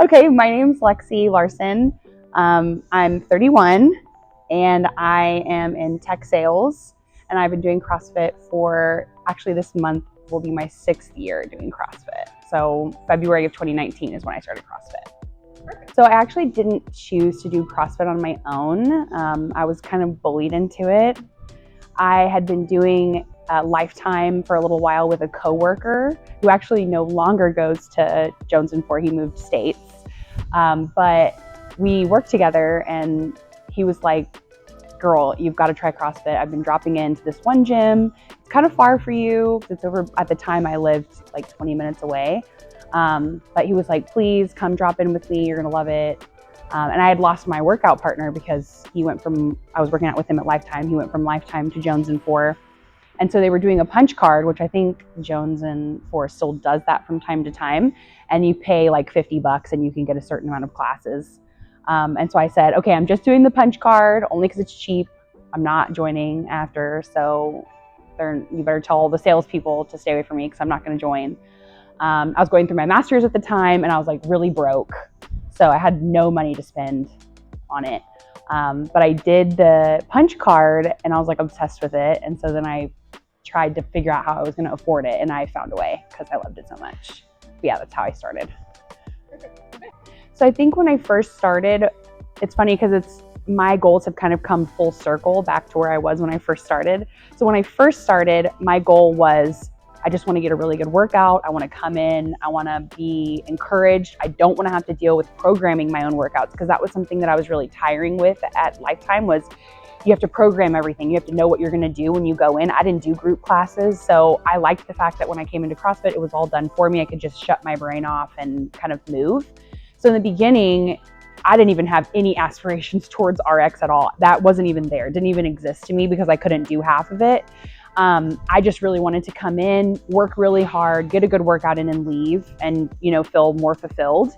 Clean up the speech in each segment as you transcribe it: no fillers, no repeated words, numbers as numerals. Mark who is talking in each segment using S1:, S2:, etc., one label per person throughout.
S1: Okay, my name's Lexy Larson. I'm 31 and I am in tech sales, and I've been doing CrossFit for, actually this month will be my 6th year doing CrossFit. So February of 2019 is when I started CrossFit. Perfect. So I actually didn't choose to do CrossFit on my own. I was kind of bullied into it. I had been doing Lifetime for a little while with a coworker who actually no longer goes to Jones and 4. He moved states. But we worked together and he was like, girl, you've got to try CrossFit. I've been dropping into this one gym. It's kind of far for you. It's over, at the time I lived like 20 minutes away. But he was like, please come drop in with me. You're going to love it. And I had lost my workout partner because he went from, I was working out with him at Lifetime. He went from Lifetime to Jones and 4. And so they were doing a punch card, which I think Jones and 4 still does that from time to time. And you pay like $50 and you can get a certain amount of classes. And so I said, okay, I'm just doing the punch card only because it's cheap. I'm not joining after. So you better tell all the salespeople to stay away from me because I'm not going to join. I was going through my master's at the time and I was like really broke. So I had no money to spend on it. But I did the punch card and I was like obsessed with it. And so then I tried to figure out how I was going to afford it, and I found a way because I loved it so much. But yeah, that's how I started. So I think when I first started, it's funny because my goals have kind of come full circle back to where I was when I first started. So when I first started, my goal was, I just want to get a really good workout. I want to come in. I want to be encouraged. I don't want to have to deal with programming my own workouts, because that was something that I was really tiring with at Lifetime. Was you have to program everything. You have to know what you're going to do when you go in. I didn't do group classes, so I liked the fact that when I came into CrossFit, it was all done for me. I could just shut my brain off and kind of move. So in the beginning, I didn't even have any aspirations towards RX at all. That wasn't even there. It didn't even exist to me because I couldn't do half of it. I just really wanted to come in, work really hard, get a good workout in and leave, and feel more fulfilled.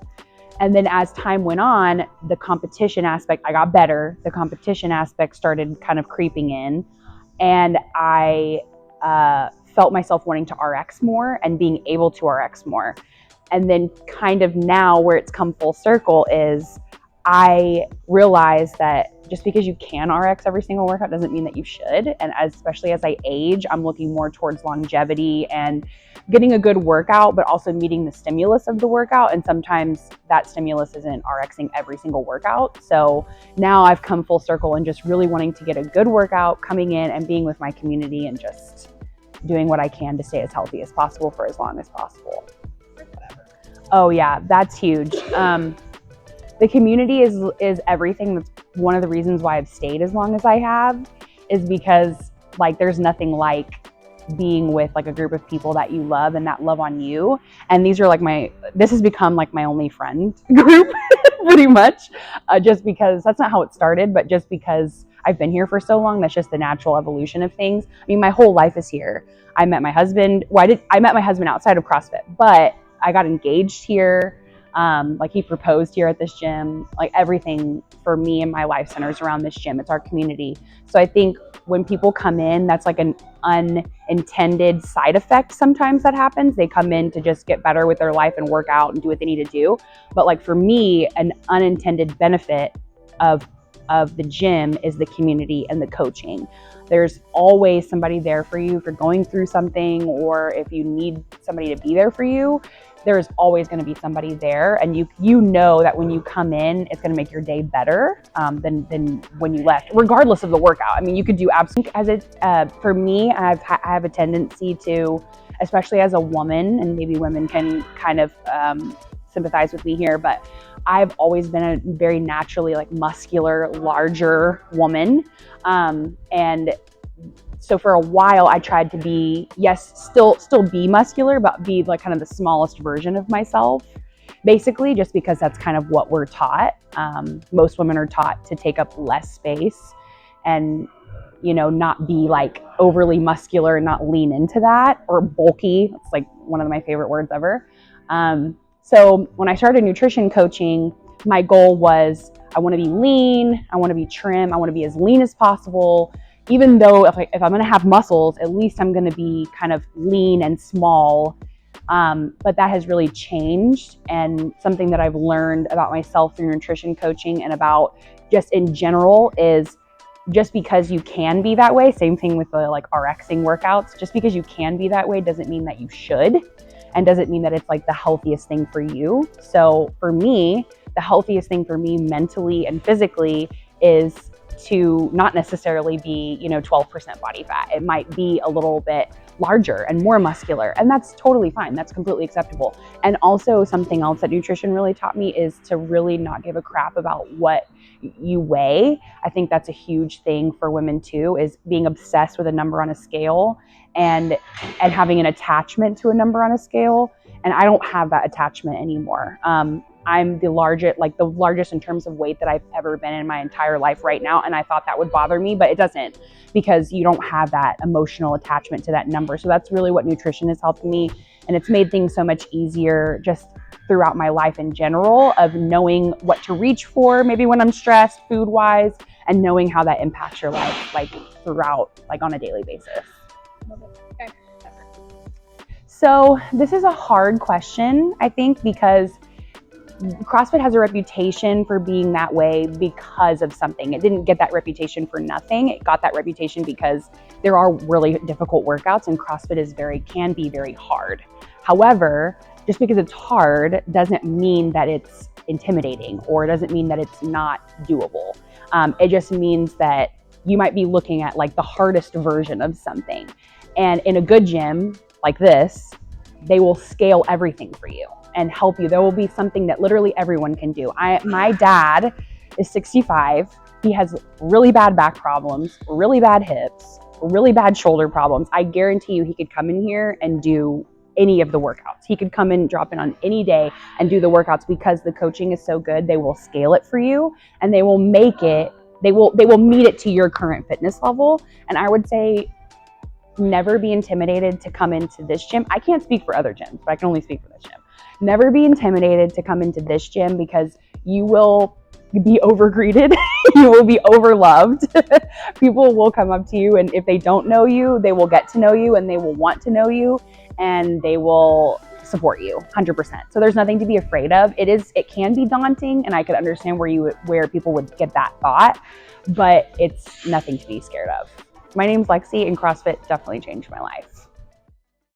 S1: And then as time went on, the competition aspect, I got better. The competition aspect started kind of creeping in, and I felt myself wanting to RX more and being able to RX more. And then kind of now where it's come full circle is I realize that just because you can RX every single workout doesn't mean that you should. And especially as I age, I'm looking more towards longevity and getting a good workout, but also meeting the stimulus of the workout. And sometimes that stimulus isn't RXing every single workout. So now I've come full circle and just really wanting to get a good workout, coming in and being with my community and just doing what I can to stay as healthy as possible for as long as possible. Oh yeah, that's huge. The community is everything. That's one of the reasons why I've stayed as long as I have, is because like there's nothing like being with like a group of people that you love and that love on you. And these are like this has become like my only friend group pretty much, just because that's not how it started, but just because I've been here for so long, that's just the natural evolution of things. I mean, my whole life is here. I met my husband. I met my husband outside of CrossFit, but I got engaged here. Like he proposed here at this gym. Like everything for me and my life centers around this gym. It's our community. So I think when people come in, that's like an unintended side effect sometimes that happens. They come in to just get better with their life and work out and do what they need to do. But like for me, an unintended benefit of the gym is the community and the coaching. There's always somebody there for you if you're going through something, or if you need somebody to be there for you. There's always going to be somebody there, and you know that when you come in, it's going to make your day better than when you left, regardless of the workout. I mean, you could do absolutely for me, I have a tendency to, especially as a woman, and maybe women can kind of sympathize with me here, but I've always been a very naturally like muscular, larger woman, and so for a while I tried to be, yes, still be muscular, but be like kind of the smallest version of myself, basically, just because that's kind of what we're taught. Most women are taught to take up less space and, not be like overly muscular and not lean into that, or bulky. It's like one of my favorite words ever. So when I started nutrition coaching, my goal was I want to be lean, I want to be trim, I want to be as lean as possible. Even though if I'm going to have muscles, at least I'm going to be kind of lean and small But that has really changed, and something that I've learned about myself through nutrition coaching and about just in general is just because you can be that way, same thing with the like RXing workouts, just because you can be that way doesn't mean that you should, and doesn't mean that it's like the healthiest thing for you. So for me, the healthiest thing for me mentally and physically is to not necessarily be, 12% body fat. It might be a little bit larger and more muscular, and that's totally fine. That's completely acceptable. And also something else that nutrition really taught me is to really not give a crap about what you weigh. I think that's a huge thing for women too, is being obsessed with a number on a scale and having an attachment to a number on a scale. And I don't have that attachment anymore. I'm the largest in terms of weight that I've ever been in my entire life right now. And I thought that would bother me, but it doesn't, because you don't have that emotional attachment to that number. So that's really what nutrition has helped me. And it's made things so much easier just throughout my life in general, of knowing what to reach for, maybe when I'm stressed food wise, and knowing how that impacts your life, like throughout, like on a daily basis.
S2: Okay.
S1: So this is a hard question, I think, because CrossFit has a reputation for being that way because of something. It didn't get that reputation for nothing. It got that reputation because there are really difficult workouts, and CrossFit can be very hard. However, just because it's hard doesn't mean that it's intimidating, or it doesn't mean that it's not doable. It just means that you might be looking at like the hardest version of something. And in a good gym like this, they will scale everything for you and help you. There will be something that literally everyone can do. My dad is 65. He has really bad back problems, really bad hips, really bad shoulder problems. I guarantee you he could come in here and do any of the workouts. He could come in, drop in on any day and do the workouts, because the coaching is so good. They will scale it for you, and they will make it, they will meet it to your current fitness level. And I would say never be intimidated to come into this gym. I can't speak for other gyms, but I can only speak for this gym. Never be intimidated to come into this gym, because you will be overgreeted. You will be overloved. People will come up to you, and if they don't know you, they will get to know you, and they will want to know you, and they will support you 100%. So there's nothing to be afraid of. It can be daunting, and I could understand where people would get that thought, but it's nothing to be scared of. My name's Lexy, and CrossFit definitely changed my life.